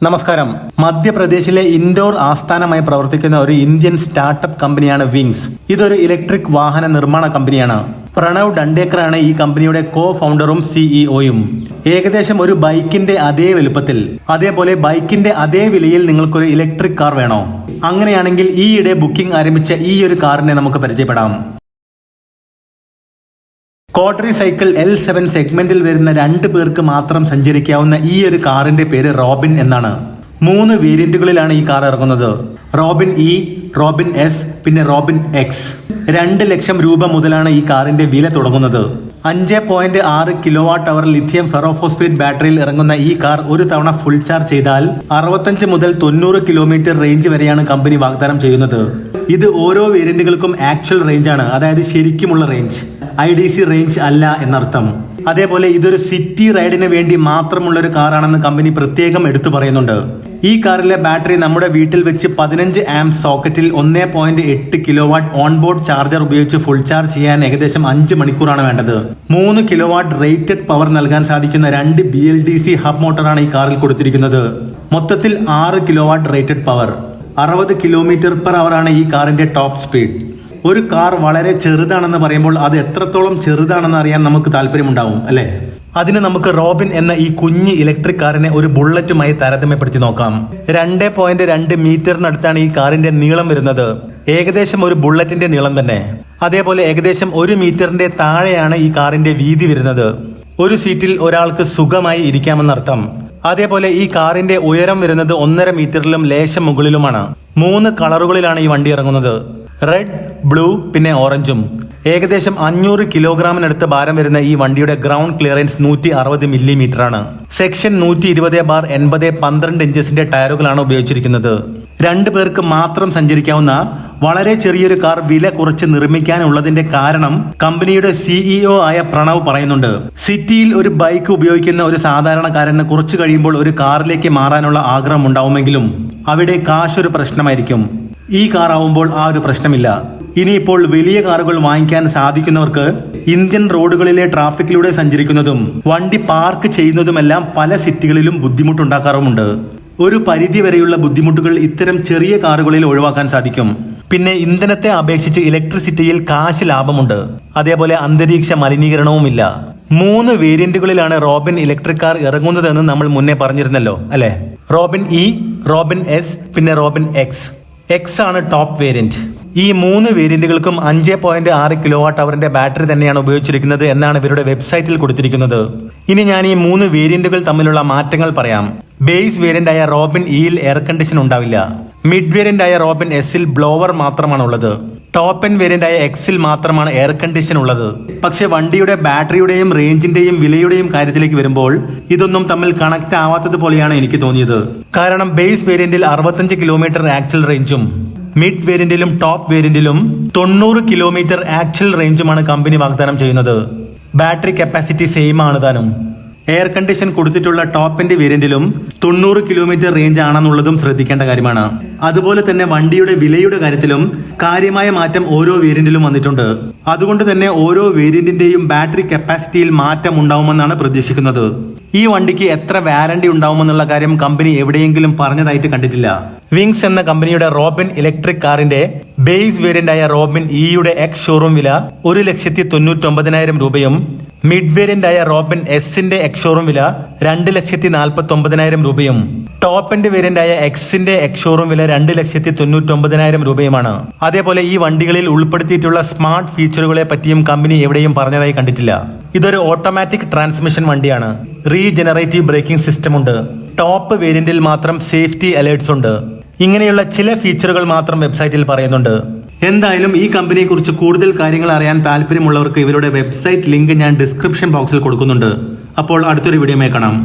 നമസ്കാരം. മധ്യപ്രദേശിലെ ഇൻഡോർ ആസ്ഥാനമായി പ്രവർത്തിക്കുന്ന ഒരു ഇന്ത്യൻ സ്റ്റാർട്ടപ്പ് കമ്പനിയാണ് വിങ്സ്. ഇതൊരു ഇലക്ട്രിക് വാഹന നിർമ്മാണ കമ്പനിയാണ്. പ്രണവ് ഡണ്ടേക്കറാണ് ഈ കമ്പനിയുടെ കോ ഫൗണ്ടറും സിഇഒയും. ഏകദേശം ഒരു ബൈക്കിന്റെ അതേ വലുപ്പത്തിൽ, അതേപോലെ ബൈക്കിന്റെ അതേ വിലയിൽ നിങ്ങൾക്കൊരു ഇലക്ട്രിക് കാർ വേണോ? അങ്ങനെയാണെങ്കിൽ ഈയിടെ ബുക്കിംഗ് ആരംഭിച്ച ഈ ഒരു കാറിനെ നമുക്ക് പരിചയപ്പെടാം. ക്വാഡ്രി സൈക്കിൾ L7 സെഗ്മെന്റിൽ വരുന്ന 2 പേർക്ക് മാത്രം സഞ്ചരിക്കാവുന്ന ഈ ഒരു കാറിന്റെ പേര് റോബിൻ എന്നാണ്. 3 വേരിയന്റുകളിലാണ് ഈ കാർ ഇറങ്ങുന്നത്. റോബിൻ ഇ, റോബിൻ എസ്, പിന്നെ റോബിൻ എക്സ്. 2 ലക്ഷം രൂപ മുതലാണ് ഈ കാറിന്റെ വില തുടങ്ങുന്നത്. 5.6 kWh ലിഥിയം ഫെറോഫോസ്ഫേറ്റ് ബാറ്ററിയിൽ ഇറങ്ങുന്ന ഈ കാർ ഒരു തവണ ഫുൾ ചാർജ് ചെയ്താൽ 65 മുതൽ 90 കിലോമീറ്റർ റേഞ്ച് വരെയാണ് കമ്പനി വാഗ്ദാനം ചെയ്യുന്നത്. ഇത് ഓരോ വേരിയന്റുകൾക്കും ആക്ച്വൽ റേഞ്ച് ആണ്, അതായത് ശരിക്കുമുള്ള റേഞ്ച്, IDC റേഞ്ച് അല്ല എന്നർത്ഥം. അതേപോലെ ഇതൊരു സിറ്റി റൈഡിന് വേണ്ടി മാത്രമുള്ള ഒരു കാറാണെന്ന് കമ്പനി പ്രത്യേകം എടുത്തു പറയുന്നുണ്ട്. ഈ കാറിലെ ബാറ്ററി നമ്മുടെ വീട്ടിൽ വെച്ച് 15 ആംപ് സോക്കറ്റിൽ 1.8 kW ഓൺബോർഡ് ചാർജർ ഉപയോഗിച്ച് ഫുൾ ചാർജ് ചെയ്യാൻ ഏകദേശം 5 മണിക്കൂറാണ് വേണ്ടത്. 3 kW റേറ്റഡ് പവർ നൽകാൻ സാധിക്കുന്ന 2 BLDC ഹബ് മോട്ടറാണ് ഈ കാറിൽ കൊടുത്തിരിക്കുന്നത്. മൊത്തത്തിൽ 6 kW റേറ്റഡ് പവർ. 60 km/h ആണ് ഈ കാറിന്റെ ടോപ്പ് സ്പീഡ്. ഒരു കാർ വളരെ ചെറുതാണെന്ന് പറയുമ്പോൾ അത് എത്രത്തോളം ചെറുതാണെന്ന് അറിയാൻ നമുക്ക് താല്പര്യമുണ്ടാവും അല്ലേ? അതിന് നമുക്ക് റോബിൻ എന്ന ഈ കുഞ്ഞ് ഇലക്ട്രിക് കാറിനെ ഒരു ബുള്ളറ്റുമായി താരതമ്യപ്പെടുത്തി നോക്കാം. 2.2 മീറ്ററിനടുത്താണ് ഈ കാറിന്റെ നീളം വരുന്നത്. ഏകദേശം ഒരു ബുള്ളറ്റിന്റെ നീളം തന്നെ. അതേപോലെ ഏകദേശം 1 മീറ്ററിന്റെ താഴെയാണ് ഈ കാറിന്റെ വീതി വരുന്നത്. ഒരു സീറ്റിൽ ഒരാൾക്ക് സുഖമായി ഇരിക്കാമെന്നർത്ഥം. അതേപോലെ ഈ കാറിന്റെ ഉയരം വരുന്നത് 1.5 മീറ്ററിലും ലേശം മുകളിലുമാണ്. 3 കളറുകളിലാണ് ഈ വണ്ടി ഇറങ്ങുന്നത്: റെഡ്, ബ്ലൂ, പിന്നെ ഓറഞ്ചും. ഏകദേശം 500 കിലോഗ്രാമിനടുത്ത് ഭാരം വരുന്ന ഈ വണ്ടിയുടെ ഗ്രൗണ്ട് ക്ലിയറൻസ് 160 മില്ലിമീറ്റർ ആണ്. സെക്ഷൻ 120/80 12 ഇഞ്ചസിന്റെ ടയറുകളാണ് ഉപയോഗിച്ചിരിക്കുന്നത്. 2 പേർക്ക് മാത്രം സഞ്ചരിക്കാവുന്ന വളരെ ചെറിയൊരു കാർ വില കുറച്ച് നിർമ്മിക്കാനുള്ളതിന്റെ കാരണം കമ്പനിയുടെ സിഇഒ ആയ പ്രണവ് പറയുന്നുണ്ട്. സിറ്റിയിൽ ഒരു ബൈക്ക് ഉപയോഗിക്കുന്ന ഒരു സാധാരണക്കാരന് കുറച്ചു കഴിയുമ്പോൾ ഒരു കാറിലേക്ക് മാറാനുള്ള ആഗ്രഹം ഉണ്ടാവുമെങ്കിലും അവിടെ കാശ് ഒരു പ്രശ്നമായിരിക്കും. ഈ കാർ ആവുമ്പോൾ ആ ഒരു പ്രശ്നമില്ല. ഇനിയിപ്പോൾ വലിയ കാറുകൾ വാങ്ങിക്കാൻ സാധിക്കുന്നവർക്ക് ഇന്ത്യൻ റോഡുകളിലെ ട്രാഫിക്കിലൂടെ സഞ്ചരിക്കുന്നതും വണ്ടി പാർക്ക് ചെയ്യുന്നതുമെല്ലാം പല സിറ്റികളിലും ബുദ്ധിമുട്ടുണ്ടാക്കാറുമുണ്ട്. ഒരു പരിധി വരെയുള്ള ബുദ്ധിമുട്ടുകൾ ഇത്തരം ചെറിയ കാറുകളിൽ ഒഴിവാക്കാൻ സാധിക്കും. പിന്നെ ഇന്ധനത്തെ അപേക്ഷിച്ച് ഇലക്ട്രിസിറ്റിയിൽ കാശ് ലാഭമുണ്ട്. അതേപോലെ അന്തരീക്ഷ മലിനീകരണവുമില്ല. 3 വേരിയന്റുകളിലാണ് റോബിൻ ഇലക്ട്രിക് കാർ ഇറങ്ങുന്നതെന്ന് നമ്മൾ മുന്നേ പറഞ്ഞിരുന്നല്ലോ അല്ലെ? റോബിൻ ഇ, റോബിൻ എസ്, പിന്നെ റോബിൻ എക്സ് ആണ് ടോപ്പ് വേരിയന്റ്. ഈ 3 വേരിയന്റുകൾക്കും 5.6 kWh ബാറ്ററി തന്നെയാണ് ഉപയോഗിച്ചിരിക്കുന്നത് എന്നാണ് ഇവരുടെ വെബ്സൈറ്റിൽ കൊടുത്തിരിക്കുന്നത്. ഇനി ഞാൻ ഈ 3 വേരിയന്റുകൾ തമ്മിലുള്ള മാറ്റങ്ങൾ പറയാം. ബേസ് വേരിയന്റ് ആയ റോബിൻ ഇയിൽ എയർ കണ്ടീഷൻ ഉണ്ടാവില്ല. മിഡ് വേരിയന്റ് ആയ റോബിൻ എസിൽ ബ്ലോവർ മാത്രമാണ് ഉള്ളത്. ടോപ്പ് എൻഡ് വേരിയന്റ് ആയ എക്സിൽ മാത്രമാണ് എയർ കണ്ടീഷൻ ഉള്ളത്. പക്ഷെ വണ്ടിയുടെ ബാറ്ററിയുടെയും റേഞ്ചിന്റെയും വിലയുടെയും കാര്യത്തിലേക്ക് വരുമ്പോൾ ഇതൊന്നും തമ്മിൽ കണക്ട് ആവാത്തത് പോലെയാണ് എനിക്ക് തോന്നിയത്. കാരണം ബേസ് വേരിയന്റിൽ 65 കിലോമീറ്റർ ആക്ച്വൽ റേഞ്ചും മിഡ് വേരിയന്റിലും ടോപ്പ് വേരിയന്റിലും 90 കിലോമീറ്റർ ആക്ച്വൽ റേഞ്ചുമാണ് കമ്പനി വാഗ്ദാനം ചെയ്യുന്നത്. ബാറ്ററി കപ്പാസിറ്റി സെയിം ആണ് താനും. എയർ കണ്ടീഷൻ കൊടുത്തിട്ടുള്ള ടോപ്പ് എൻഡ് വേരിയന്റിലും 90 കിലോമീറ്റർ റേഞ്ച് ആണെന്നുള്ളതും ശ്രദ്ധിക്കേണ്ട കാര്യമാണ്. അതുപോലെ തന്നെ വണ്ടിയുടെ വിലയുടെ കാര്യത്തിലും കാര്യമായ മാറ്റം ഓരോ വേരിയന്റിലും വന്നിട്ടുണ്ട്. അതുകൊണ്ട് തന്നെ ഓരോ വേരിയന്റിന്റെയും ബാറ്ററി കപ്പാസിറ്റിയിൽ മാറ്റം ഉണ്ടാവുമെന്നാണ് പ്രതീക്ഷിക്കുന്നത്. ഈ വണ്ടിക്ക് എത്ര വാറന്റി ഉണ്ടാവുമെന്നുള്ള കാര്യം കമ്പനി എവിടെയെങ്കിലും പറഞ്ഞതായിട്ട് കണ്ടിട്ടില്ല. വിങ്സ് എന്ന കമ്പനിയുടെ റോബിൻ ഇലക്ട്രിക് കാറിന്റെ ബേസ് വേരിയന്റ് ആയ റോബിൻ ഇയുടെ എക്സ് ഷോറൂം വില 1,99,000 രൂപയും മിഡ് വേരിയന്റ് ആയ റോബിൻ എസിന്റെ എക്സ് ഷോറൂം വില 2,49,000 രൂപയും ടോപ്പ് എൻഡ് വേരിയന്റ് ആയ എക്സിന്റെ എക്സ് ഷോറൂം വില 2,99,000 രൂപയുമാണ്. അതേപോലെ ഈ വണ്ടികളിൽ ഉൾപ്പെടുത്തിയിട്ടുള്ള സ്മാർട്ട് ഫീച്ചറുകളെ പറ്റിയും കമ്പനി എവിടെയും പറഞ്ഞതായി കണ്ടിട്ടില്ല. ഇതൊരു ഓട്ടോമാറ്റിക് ട്രാൻസ്മിഷൻ വണ്ടിയാണ്. റീജനറേറ്റീവ് ബ്രേക്കിംഗ് സിസ്റ്റം ഉണ്ട്. ടോപ്പ് വേരിയന്റിൽ മാത്രം സേഫ്റ്റി അലേർട്സ് ഉണ്ട്. ഇങ്ങനെയുള്ള ചില ഫീച്ചറുകൾ മാത്രം വെബ്സൈറ്റിൽ പറയുന്നുണ്ട്. എന്തായാലും ഈ കമ്പനിയെ കുറിച്ച് കൂടുതൽ കാര്യങ്ങൾ അറിയാൻ താല്പര്യമുള്ളവർക്ക് ഇവരുടെ വെബ്സൈറ്റ് ലിങ്ക് ഞാൻ ഡിസ്ക്രിപ്ഷൻ ബോക്സിൽ കൊടുക്കുന്നുണ്ട്. അപ്പോൾ അടുത്തൊരു വീഡിയോയിൽ കാണാം.